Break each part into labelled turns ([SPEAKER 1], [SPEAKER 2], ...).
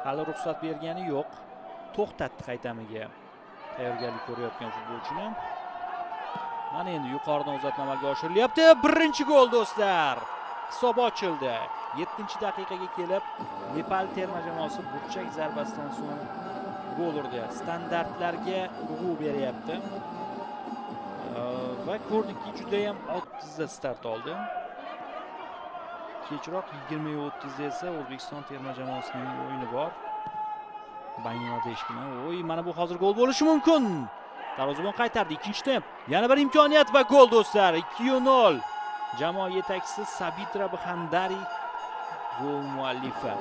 [SPEAKER 1] hali ruxsat bergani yo'q. To'xtatdi qaytamiga tayyorgarlik ko'rayotgan futbolchini. Mana endi yuqoridan uzatma amalga oshirilyapti. Birinchi gol do'stlar. Hisob ochildi. 7-daqiqaga kelib Nepal terma jamoasi burchak zarbasidan so'ng gol urdi. Standartlarga urg'u beryapti. Va ko'rdikki, juda ham oddizda start oldi. Kechroq 20:30 esa O'zbekiston terma jamoasining o'yini bor. Bangladesh bilan. Mana bu hozir gol bo'lishi mumkin. Darvozabon qaytardi. Ikkinchi temp. Yana bir imkoniyat va gol do'stlar. 2-0. Jamoa yetakchisi Sabitra Bxandari gol muallifi.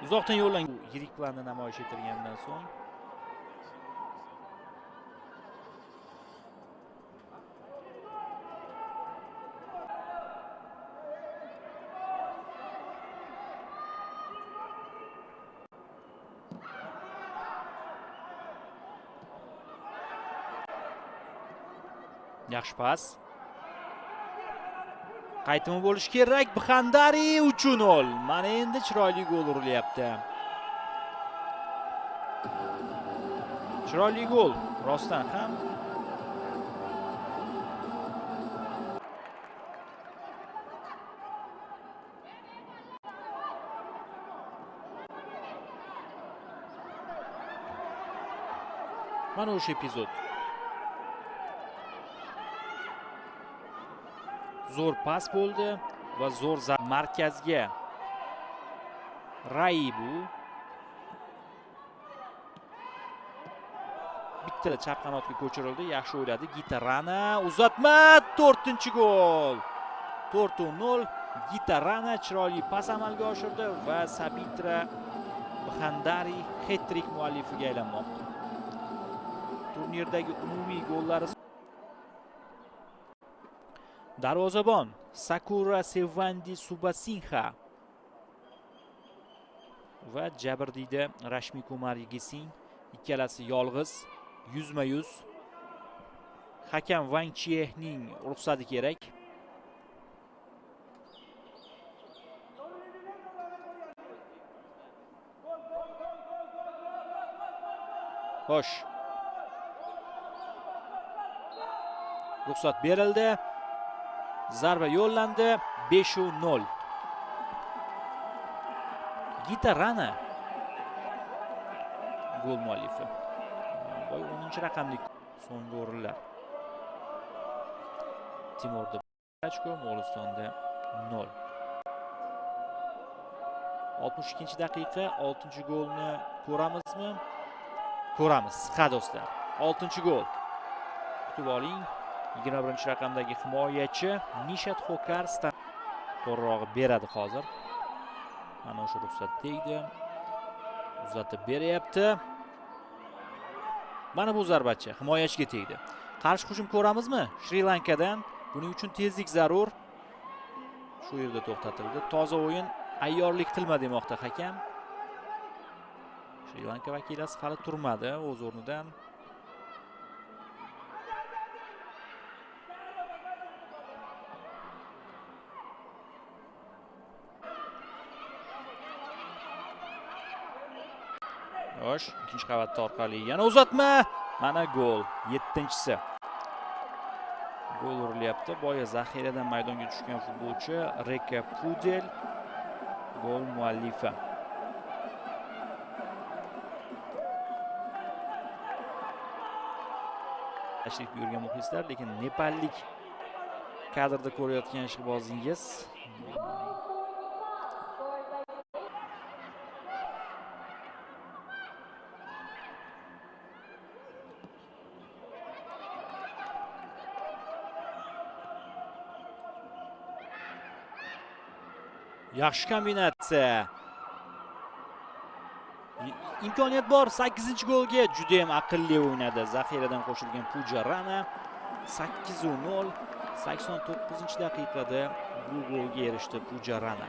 [SPEAKER 1] Uzoqdan yo'llangan yirik planni namoyish etilgandan so'ng yaxshi pas. Qaytimi bo'lishi kerak. Bxandari 3-0. Mana endi chiroyli gol urilyapti. Chiroyli gol rostdan ham. Mana o'sha epizod. Zo'r pas bo'ldi va zo'r markazga Raibu bitta chap qanotga ko'chirildi. Yaxshi o'yladi. Gitarana uzatma, 4-gol. 4-0. Gitarana chiroyli pas amalga oshirdi va Sabitra Bxandari hat-trik muallifiga aylanmoqda. Turnirdagi umumiy gollari darvozabon Sakura Sevandi Subasinha va jabrdiyda Rashmi Kumar Yigising ikkalasi yolg'iz 100-100. Hakam Wang Chiehning ruxsati kerak. Xo'sh. Ruxsat berildi. Zarba yo'llandi. 5-0. Gitarana gol muallifi. 10-raqamli so'nggi o'rinlar. Timurda ochko, Mo'g'ulistonda 0. 62-daqiqa 6-golni ko'ramizmi? Ko'ramiz. Ha do'stlar. 6-gol. Kutib oling. 21-raqamdagi himoyachi Nishat Xokar to'g'rirog'i beradi hozir. Mana o'sha ruxsat tegdi. Uzatib beryapti. Mana bu zarbachi himoyachiga tegdi. Qarshi hujum ko'ramizmi? Shri Lankadan. Buning uchun tezlik zarur. Shu yerda to'xtatildi. Toza o'yin, ayyorlik qilma demoqda hakam. Shri Lanka vakilasi hali turmadi o'z o'rnidan. Yosh, ikkinchi qavatda orqali yana uzatma. Mana gol, 7-si. Gol urilyapti. Boya zaxiradan maydonga tushgan futbolchi Reka Pudel gol muallifi. Tashrif buyurgan muxlislar, lekin nepallik kadrda ko'rayotgan ishqibozingiz yaxshi kombinatsiya. Imkoniyat bor. 8-golga juda ham aqlli o'ynadi. Zaxiradan qo'shilgan Pujarana 8-0. 89-daqiqada bu golga erishdi Pujarana.